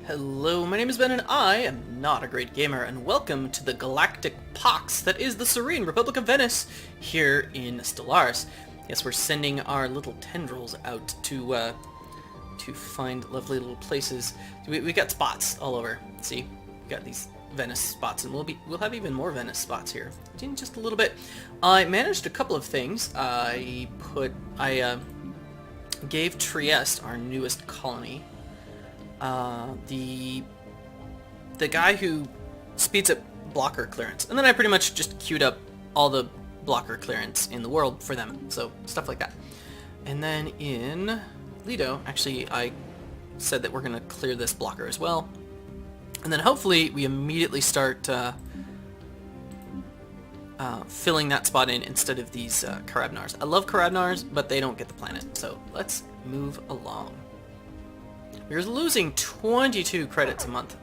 Hello, my name is Ben and I am Notagreatgamer, and welcome to the galactic pox that is the Serene Republic of Venice here in Stellaris. Yes, we're sending our little tendrils out to find lovely little places. We got spots all over. See, we got these Venice spots, and we'll have even more Venice spots here in just a little bit. I managed a couple of things. I gave Trieste our newest colony. The guy who speeds up blocker clearance, and then I pretty much just queued up all the blocker clearance in the world for them, so stuff like that. And then in Lido, actually, I said that we're going to clear this blocker as well, and then hopefully we immediately start filling that spot in instead of these Carabnars. I love Carabnars, but they don't get the planet, so let's move along. We're losing 22 credits a month.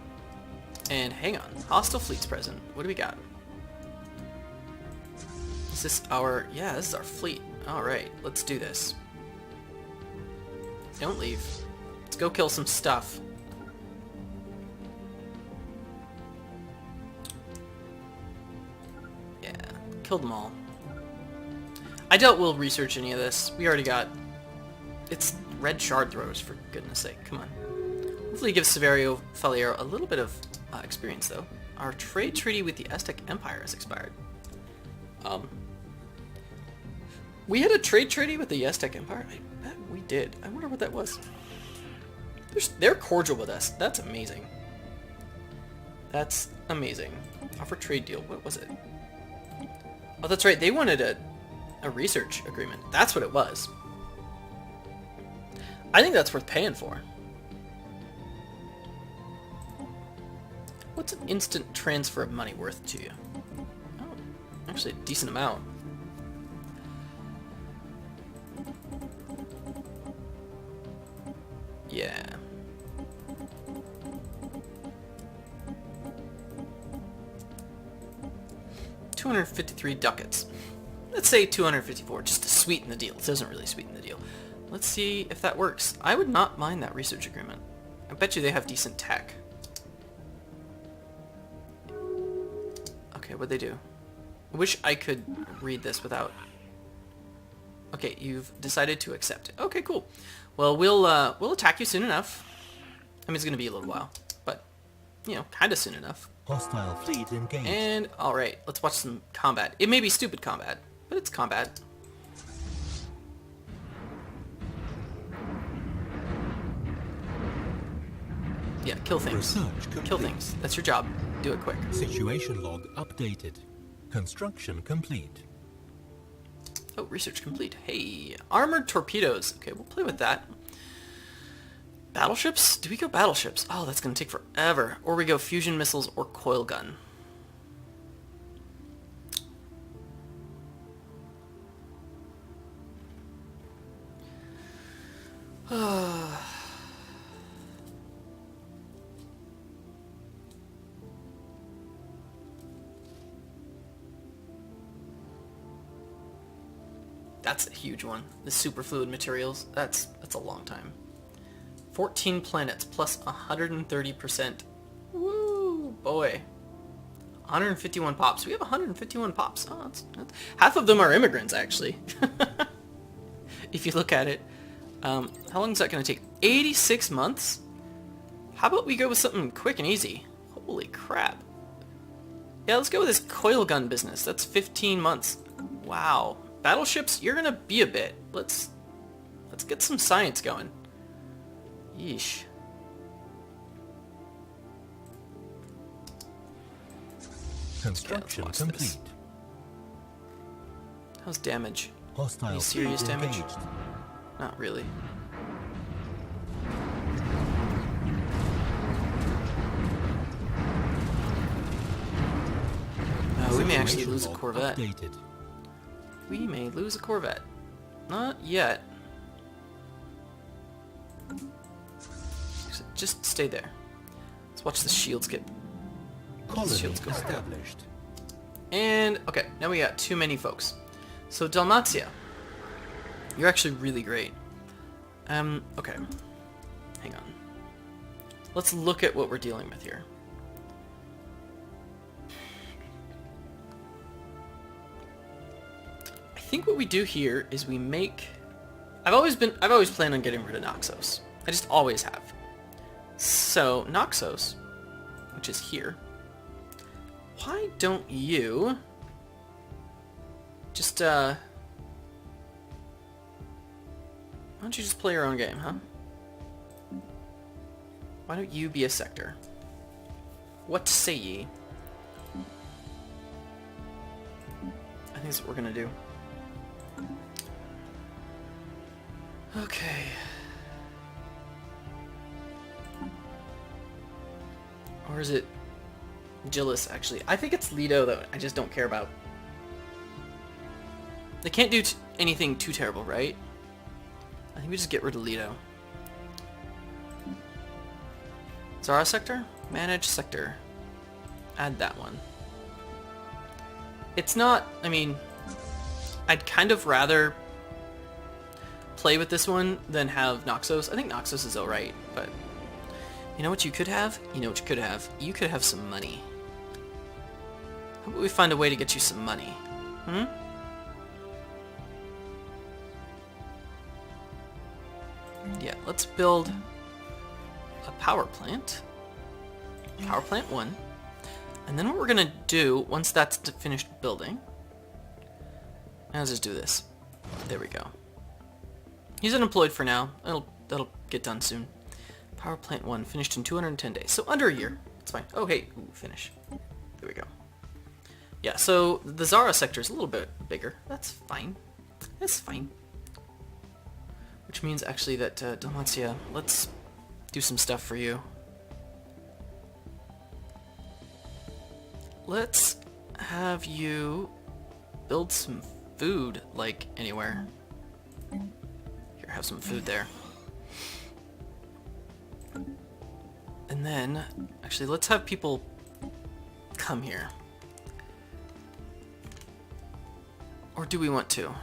And hang on, hostile fleets present. What do we got? Is this our... yeah, this is our fleet. Alright, let's do this. Don't leave. Let's go kill some stuff. Yeah, killed them all. I doubt we'll research any of this. We already got... it's red shard throwers, for goodness sake. Come on. Hopefully it gives Severio Faliero a little bit of experience, though. Our trade treaty with the Aztec Empire has expired. We had a trade treaty with the Aztec Empire? I bet we did. I wonder what that was. They're cordial with us. That's amazing. That's amazing. Offer trade deal. What was it? Oh, that's right. They wanted a research agreement. That's what it was. I think that's worth paying for. What's an instant transfer of money worth to you? Oh, actually a decent amount. Yeah. $253 ducats. Let's say 254, just to sweeten the deal. It doesn't really sweeten the deal. Let's see if that works. I would not mind that research agreement. I bet you they have decent tech. Okay, what'd they do? I wish I could read this without... okay, you've decided to accept it. Okay, cool. Well, we'll attack you soon enough. I mean, it's gonna be a little while, but, you know, kinda soon enough. Hostile fleet engaged. And, alright, let's watch some combat. It may be stupid combat, but it's combat. Yeah, kill things. Kill things. That's your job. Do it quick. Situation log updated. Construction complete. Oh, research complete. Hey, armored torpedoes. Okay, we'll play with that. Battleships? Do we go battleships? Oh, that's going to take forever. Or we go fusion missiles or coil gun. That's a huge one. The superfluid materials. That's a long time. 14 planets plus 130%. Woo, boy. 151 pops. We have 151 pops. Oh, that's half of them are immigrants, actually. If you look at it. How long is that going to take? 86 months? How about we go with something quick and easy? Holy crap. Yeah, let's go with this coil gun business. That's 15 months. Wow. Battleships, you're gonna be a bit. Let's get some science going. Yeesh. Construction complete. This. How's damage? Hostile any serious damage? engaged. Not really. We may actually lose a Corvette. Updated. We may lose a Corvette. Not yet. Just stay there. Let's watch the shields get... Colony shields go established. And, okay, now we got too many folks. So, Dalmatia. You're actually really great. Okay. Hang on. let's look at what we're dealing with here. I think what we do here is we make... I've always planned on getting rid of Noxos. I just always have. So, Noxos, which is here, why don't you just, why don't you just play your own game, huh? Why don't you be a sector? What say ye? I think that's what we're gonna do. Okay. Or is it Gillis, actually? I think it's Leto, though. I just don't care about. They can't do anything too terrible, right? I think we just get rid of Leto. Zara sector? Manage sector. Add that one. It's not... I mean... I'd kind of rather play with this one than have Noxos. I think Noxos is alright, but... You know what you could have? You know what you could have? You could have some money. How about we find a way to get you some money? Hmm? Yeah, let's build a power plant. Power plant 1. And then what we're gonna do, once that's finished building... Let's just do this. There we go. He's unemployed for now. That'll get done soon. Power plant 1 finished in 210 days. So under a year. It's fine. Oh, hey. Ooh, finish. There we go. Yeah, so the Zara sector is a little bit bigger. That's fine. That's fine. Which means actually that, Dalmatia, let's do some stuff for you. Let's have you build some food, like, anywhere. Here, have some food there. And then, actually, let's have people come here. Or do we want to?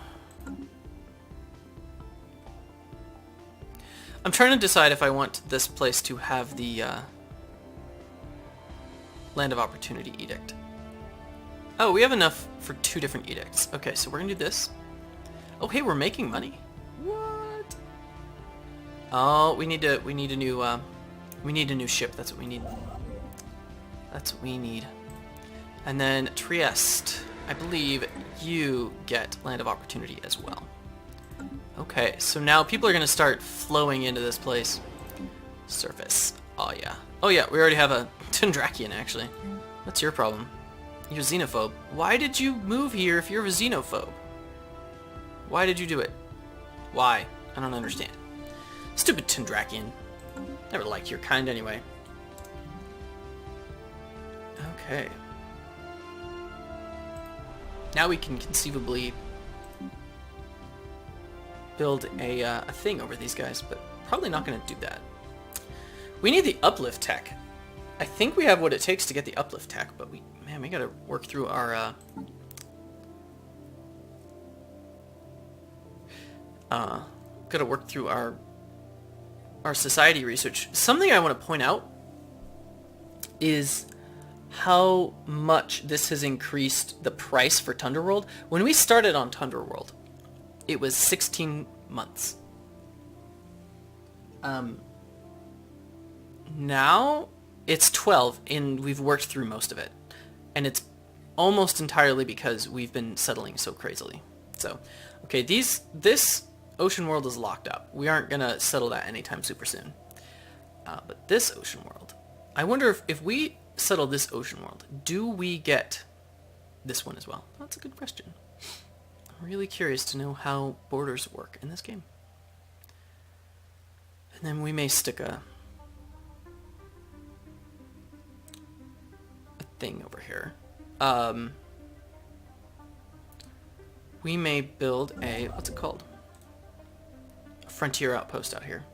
I'm trying to decide if I want this place to have the Land of Opportunity Edict. Oh, we have enough for 2 different edicts. Okay, so we're gonna do this. Oh, hey, we're making money. What? Oh, we need a new ship. That's what we need. That's what we need. And then Trieste, I believe you get Land of Opportunity as well. Okay, so now people are gonna start flowing into this place. Surface. Oh yeah. Oh yeah, we already have a Tendrakian actually. What's your problem? You're a xenophobe. Why did you move here if you're a xenophobe? Why did you do it? Why? I don't understand. Stupid Tendrakian. Never liked your kind anyway. Okay. Now we can conceivably build a thing over these guys, but probably not going to do that. We need the uplift tech. I think we have what it takes to get the uplift tech, but we gotta work through our our society research. Something I want to point out is how much this has increased the price for Tundra World. When we started on Tundra World, it was 16 months. Now it's 12, and we've worked through most of it. And it's almost entirely because we've been settling so crazily. So, okay, this ocean world is locked up. We aren't going to settle that anytime super soon. But this ocean world, I wonder if we settle this ocean world, do we get this one as well? That's a good question. I'm really curious to know how borders work in this game. And then we may stick a thing over here. We may build a, what's it called? A frontier outpost out here.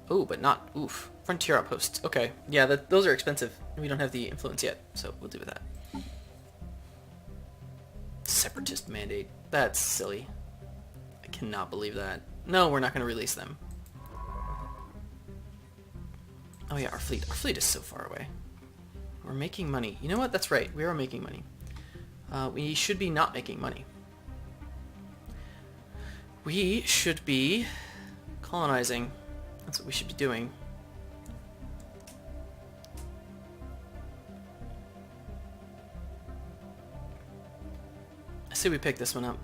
Oh, but not, oof. Frontier outposts. Okay. Yeah, those are expensive. We don't have the influence yet, so we'll do with that. Separatist mandate. That's silly. I cannot believe that. No, we're not going to release them. Oh yeah, our fleet. Our fleet is so far away. We're making money. You know what? That's right. We are making money. We should be not making money. We should be colonizing. That's what we should be doing. I say we pick this one up.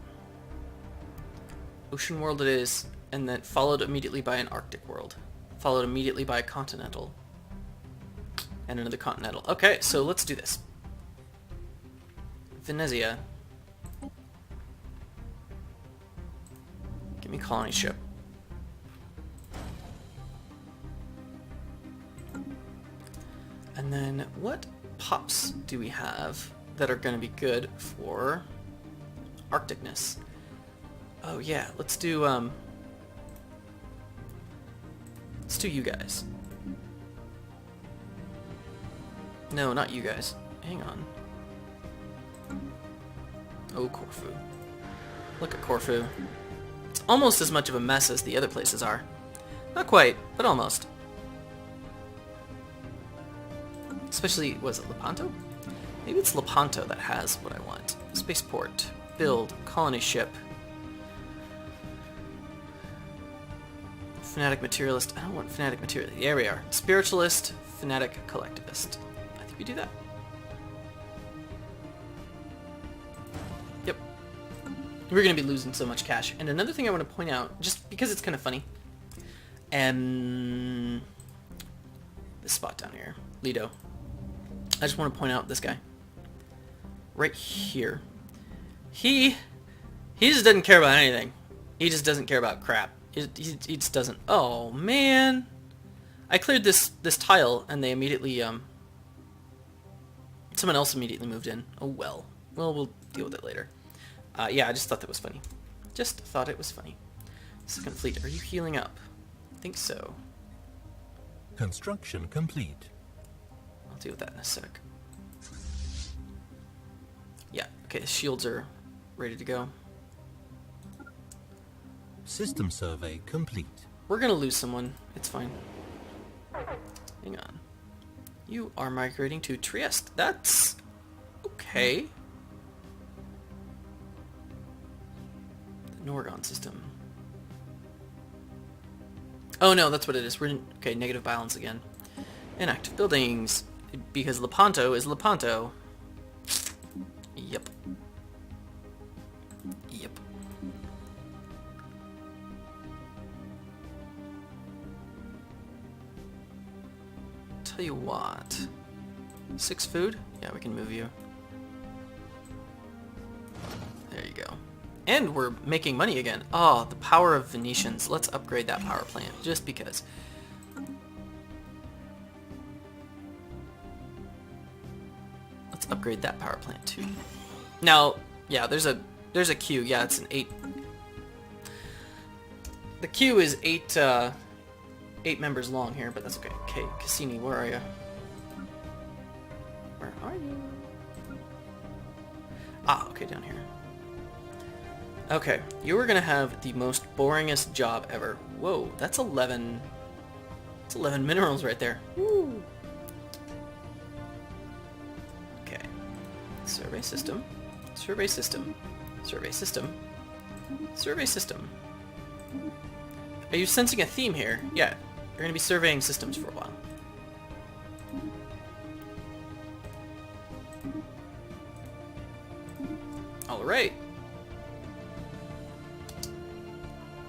Ocean world it is, and then followed immediately by an Arctic world. Followed immediately by a continental. And another continental. Okay, so let's do this. Venezia. Give me colony ship. And then what pops do we have that are going to be good for Arcticness? Oh yeah, let's do you guys. No, not you guys. Hang on. Oh, Corfu. Look at Corfu. It's almost as much of a mess as the other places are. Not quite, but almost. Especially, was it Lepanto? Maybe it's Lepanto that has what I want. Spaceport. Build. Colony ship. Fanatic Materialist. I don't want Fanatic Materialist. There we are. Spiritualist. Fanatic Collectivist. I think we do that. Yep. We're going to be losing so much cash. And another thing I want to point out, just because it's kind of funny, this spot down here, Lido. I just want to point out this guy. Right here. He just doesn't care about anything. He just doesn't care about crap. He just doesn't. Oh, man. I cleared this tile, and they immediately, someone else immediately moved in. Oh, well. Well, we'll deal with it later. Yeah, I just thought that was funny. Just thought it was funny. Second fleet, are you healing up? I think so. Construction complete. I'll deal with that in a sec. Yeah, okay, the shields are ready to go. System survey complete. We're gonna lose someone. It's fine. Hang on. You are migrating to Trieste. That's okay. The Norgon system. Oh no, that's what it is. We're in, okay, negative balance again. Inactive buildings. Because Lepanto is Lepanto. Yep. Yep. Tell you what. 6 food? Yeah, we can move you. There you go. And we're making money again. Oh, the power of Venetians. Let's upgrade that power plant, just because. Let's upgrade that power plant too. Now, yeah, there's a queue. Yeah, it's an 8. The queue is 8 members long here, but that's okay. Okay, Cassini, where are you? Where are you? Ah, okay, down here. Okay, you are gonna have the most boringest job ever. Whoa, that's 11. That's 11 minerals right there. Woo. Okay. Survey system. Survey system. Survey system. Survey system. Are you sensing a theme here? Yeah. You're gonna be surveying systems for a while. Alright.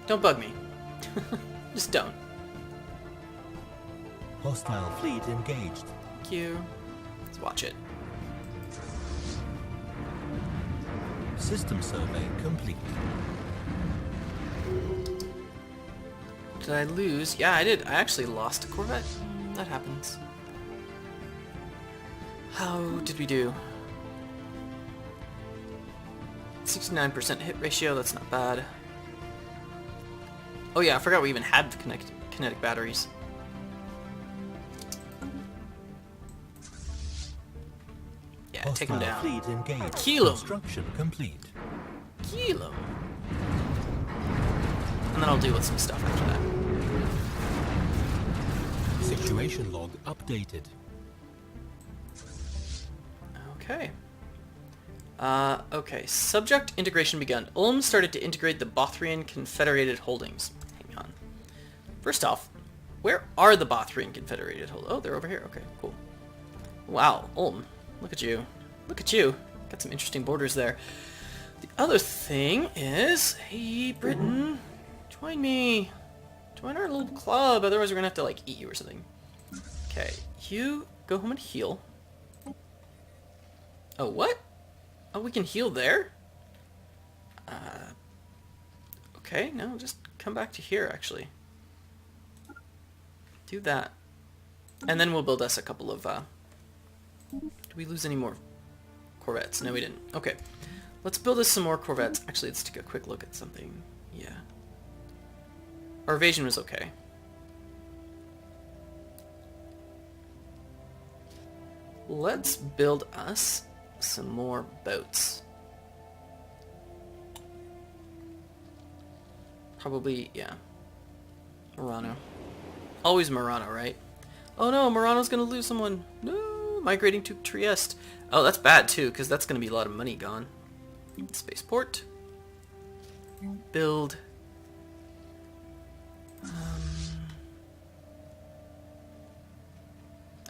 Don't bug me. Just don't. Hostile fleet engaged. Thank you. Let's watch it. System survey complete. Did I lose? Yeah, I did. I actually lost a Corvette. That happens. How did we do? 69% hit ratio, that's not bad. Oh yeah, I forgot we even had the kinetic batteries. Yeah, Hostile take them down. Fleet engaged. Kill 'em. Construction complete. Kill 'em. And then I'll deal with some stuff after that. Situation log updated. Okay. Okay. Subject integration begun. Ulm started to integrate the Bothrian Confederated Holdings. Hang on. First off, where are the Bothrian Confederated Holdings? Oh, they're over here. Okay, cool. Wow, Ulm. Look at you. Look at you. Got some interesting borders there. The other thing is, hey, Britain, join me. Join our little club, otherwise we're gonna have to, like, eat you or something. Okay, you go home and heal. Oh, what? Oh, we can heal there? Okay, no, just come back to here, actually. Do that. And then we'll build us a couple of, Did we lose any more Corvettes? No, we didn't. Okay. Let's build us some more Corvettes. Actually, let's take a quick look at something. Yeah. Our evasion was okay. Let's build us some more boats. Probably, yeah. Murano. Always Murano, right? Oh no, Murano's gonna lose someone. No, migrating to Trieste. Oh, that's bad too, because that's gonna be a lot of money gone. Spaceport. Build.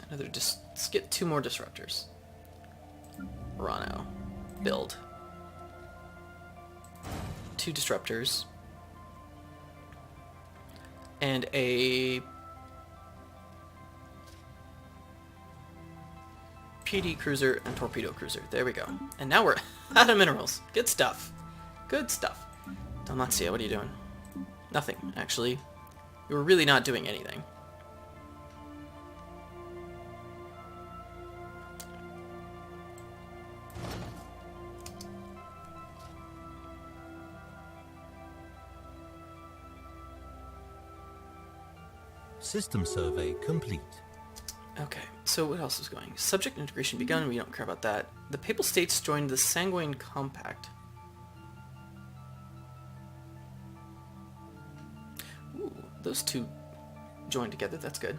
Another let's get 2 more disruptors. Murano. Build. 2 disruptors. And a PD cruiser and torpedo cruiser. There we go. And now we're out of minerals. Good stuff. Good stuff. Dalmatia, what are you doing? Nothing, actually. You were really not doing anything. System survey complete. Okay, so what else is going? Subject integration begun, we don't care about that. The Papal States joined the Sanguine Compact. Ooh, those 2 joined together, that's good.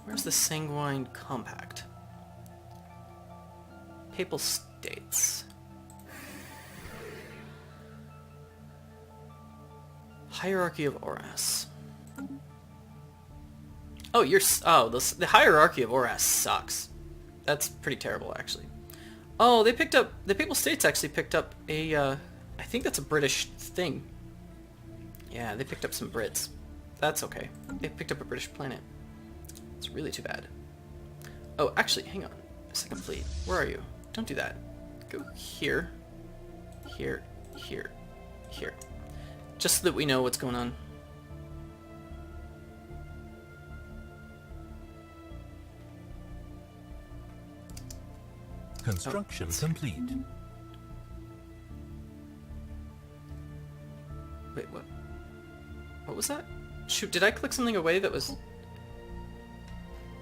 Where's the Sanguine Compact? Papal States. Hierarchy of Oras. Oh, the hierarchy of Oras sucks. That's pretty terrible, actually. Oh, the Papal States actually picked up a, I think that's a British thing. Yeah, they picked up some Brits. That's okay. They picked up a British planet. It's really too bad. Oh, actually, hang on. Second fleet. Where are you? Don't do that. Go here. Here. Here. Here. Just so that we know what's going on. Construction complete. Wait, what? What was that? Shoot, did I click something away that was...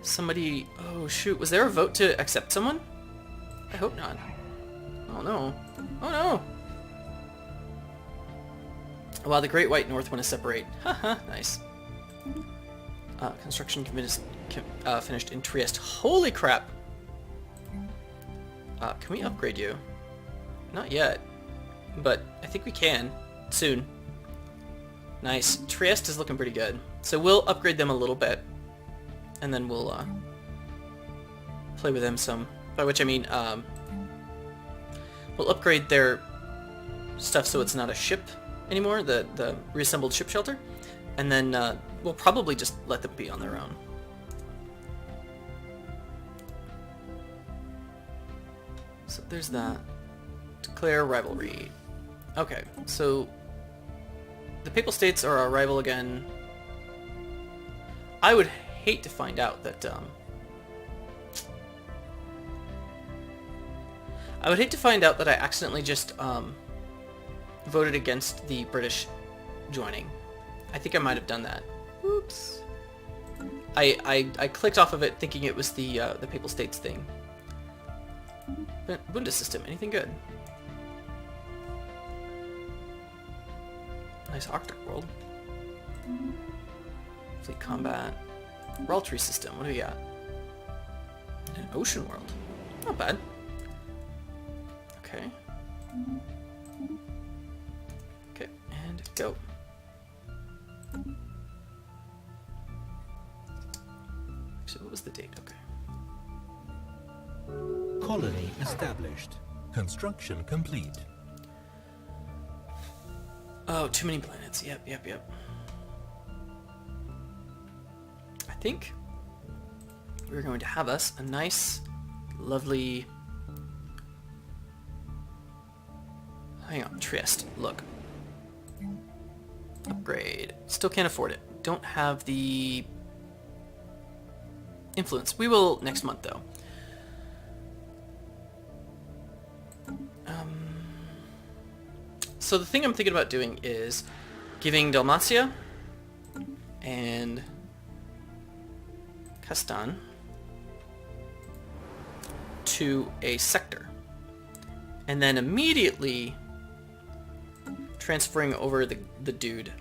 Somebody... Oh, shoot. Was there a vote to accept someone? I hope not. Oh, no. Oh, no! Wow, the Great White North want to separate. Haha, nice. Construction finished in Trieste. Holy crap! Can we upgrade you? Not yet. But I think we can. Soon. Nice. Trieste is looking pretty good. So we'll upgrade them a little bit. And then we'll play with them some. By which I mean, we'll upgrade their stuff so it's not a ship anymore, the reassembled ship shelter. And then we'll probably just let them be on their own. So there's that. Declare rivalry. Okay, so the Papal States are our rival again. I would hate to find out that I accidentally just voted against the British joining. I think I might have done that. Oops. I clicked off of it thinking it was the Papal States thing. Bundessystem, anything good? Nice Arctic world. Fleet combat. Realtree system. What do we got? An ocean world. Not bad. Okay. Okay, and go. Actually, what was the date? Okay. Colony established. Construction complete. Oh, too many planets. Yep. I think we're going to have us a nice, lovely... Hang on, Trieste. Look. Upgrade. Still can't afford it. Don't have the influence. We will next month, though. So the thing I'm thinking about doing is giving Dalmatia and Castan to a sector, and then immediately transferring over the dude,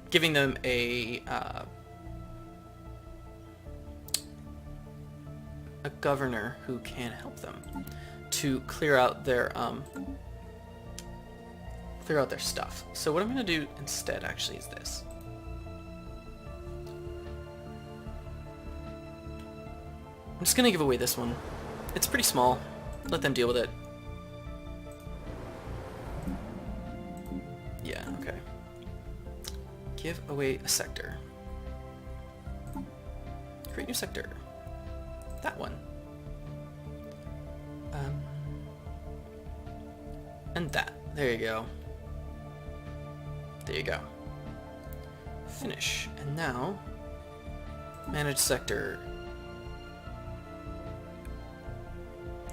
giving them a governor who can help them to clear out their stuff. So what I'm going to do instead actually is this. I'm just going to give away this one. It's pretty small. Let them deal with it. Yeah, okay. Give away a sector. Create new sector. That one. And that. There you go. There you go. Finish. And now, manage sector.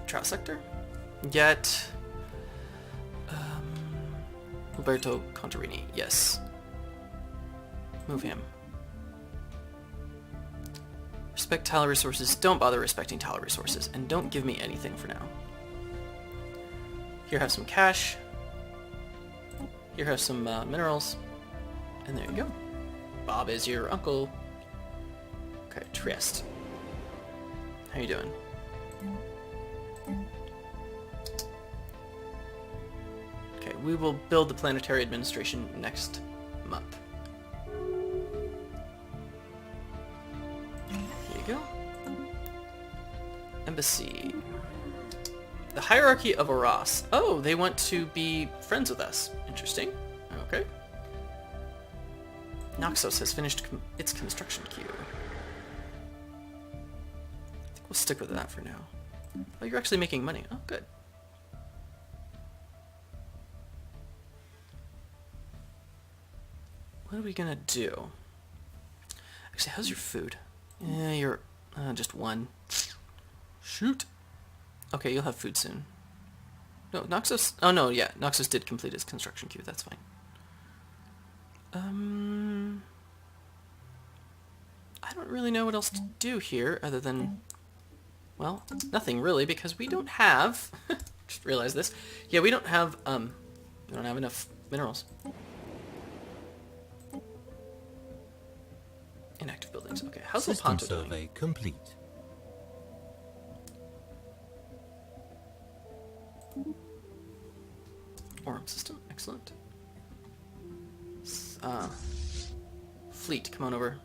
Trout sector? Get Roberto Contarini. Yes. Move him. Respect tile resources. Don't bother respecting tile resources. And don't give me anything for now. Here, have some cash. Here, have some minerals. And there you go. Bob is your uncle. Okay, Trieste. How you doing? Okay, we will build the planetary administration next month. Here you go. Embassy. The hierarchy of Aras. Oh, they want to be friends with us. Interesting. Okay. Noxos has finished its construction queue. I think we'll stick with that for now. Oh, you're actually making money. Oh, good. What are we gonna do? Actually, how's your food? Yeah, you're just one. Shoot. Okay, you'll have food soon. No, Noxos... Oh, no, yeah. Noxos did complete his construction queue. That's fine. I don't really know what else to do here other than... Well, nothing really, because we don't have... Just realized this. Yeah, we don't have enough minerals. Inactive buildings. Okay, how's System Lepanto doing? survey complete. Orem system, excellent. Fleet, come on over.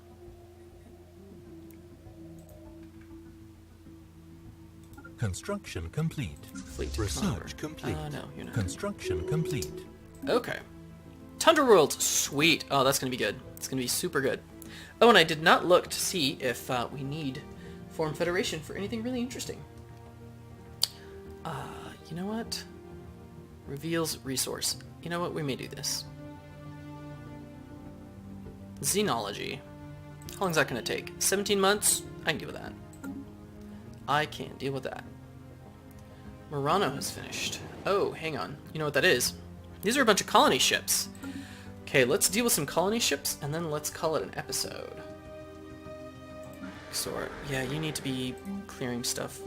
Construction complete. Fleet, come on over. Research complete. No, you're not. Construction complete. Okay. Tundra Worlds, sweet. Oh, that's gonna be good. It's gonna be super good. Oh, and I did not look to see if we need Form Federation for anything really interesting. You know what? Reveals resource. You know what? We may do this. Xenology. How long is that going to take? 17 months? I can deal with that. I can deal with that. Murano has finished. Oh, hang on. You know what that is? These are a bunch of colony ships. Okay, let's deal with some colony ships, and then let's call it an episode. Xor. Yeah, you need to be clearing stuff.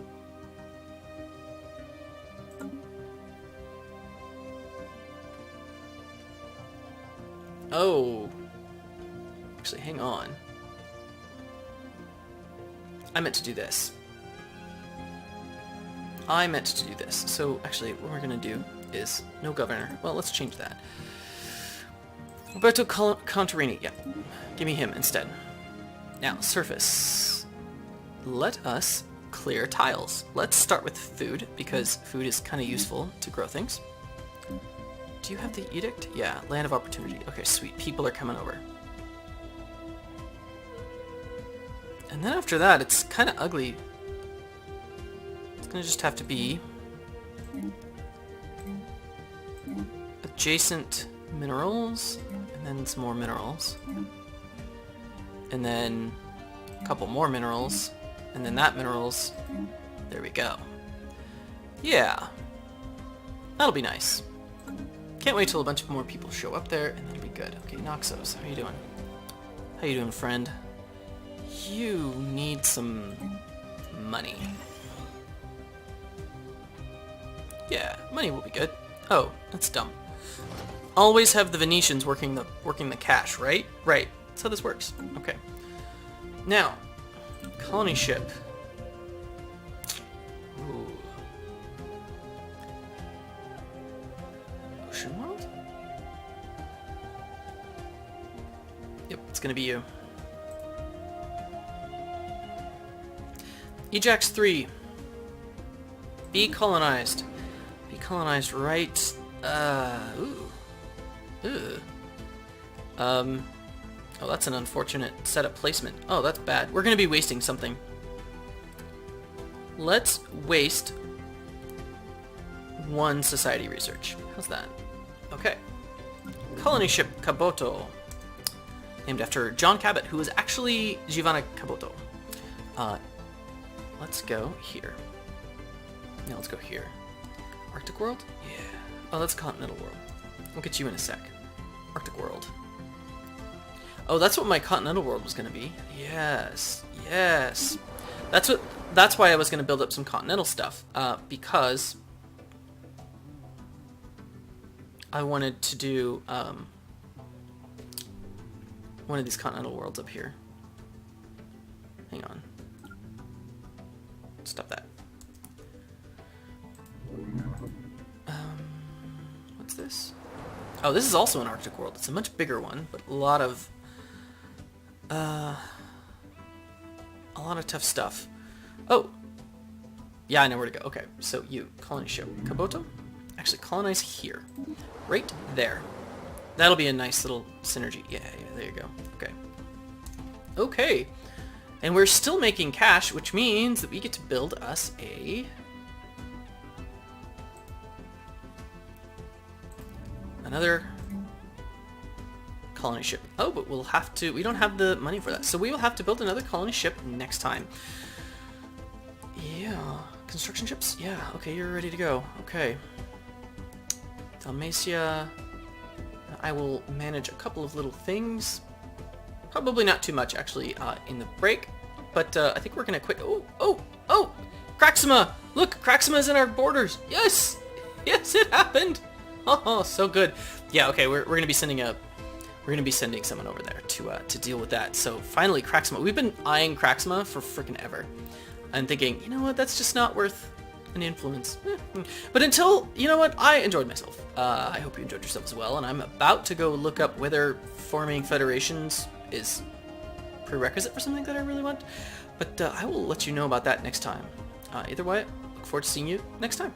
Oh. Actually, hang on. I meant to do this. I meant to do this. So actually what we're going to do is no governor. Well, let's change that. Roberto Contarini. Yeah. Give me him instead. Now, surface. Let us clear tiles. Let's start with food, because food is kind of useful to grow things. Do you have the edict? Yeah, land of opportunity. Okay, sweet. People are coming over. And then after that, it's kind of ugly. It's going to just have to be adjacent minerals, and then some more minerals. And then a couple more minerals, and then that minerals. There we go. Yeah. That'll be nice. Can't wait till a bunch of more people show up there, and that'll be good. Okay, Noxos, how you doing? How you doing, friend? You need some money. Yeah, money will be good. Oh, that's dumb. Always have the Venetians working the cash, right? Right. That's how this works. Okay. Now, colony ship. Ooh. Ocean World? Yep, it's gonna be you. Ajax 3. Be colonized. Be colonized right... ooh. Ooh. Oh, that's an unfortunate setup placement. Oh, that's bad. We're gonna be wasting something. Let's waste one society research. How's that? Okay. Colony ship Caboto. Named after John Cabot, who was actually Giovanna Caboto. Let's go here. No, let's go here. Arctic world? Yeah. Oh, that's continental world. We'll get you in a sec. Arctic world. Oh, that's what my continental world was gonna be. Yes. Yes. That's why I was gonna build up some continental stuff. Because I wanted to do one of these continental worlds up here. Hang on. Stop that. What's this? Oh, this is also an Arctic world. It's a much bigger one, but a lot of tough stuff. Oh! Yeah, I know where to go. Okay, so you, colony ship. Caboto? Actually, colonize here. Right there. That'll be a nice little synergy. Yeah, there you go. Okay. Okay. And we're still making cash, which means that we get to build us another colony ship. Oh, but we'll have to... We don't have the money for that. So we will have to build another colony ship next time. Yeah. Construction ships? Yeah. Okay, you're ready to go. Okay. Dalmatia. I will manage a couple of little things. Probably not too much, actually, in the break. But I think we're going to quit... Oh! Craxima! Look, Craxima's in our borders! Yes! Yes, it happened! Oh, so good. Yeah, okay, we're going to be sending someone over there to deal with that. So finally, Craxima. We've been eyeing Craxima for freaking ever. And thinking, you know what, that's just not worth an influence. But until, you know what, I enjoyed myself. I hope you enjoyed yourself as well. And I'm about to go look up whether forming federations is prerequisite for something that I really want. But I will let you know about that next time. Either way, look forward to seeing you next time.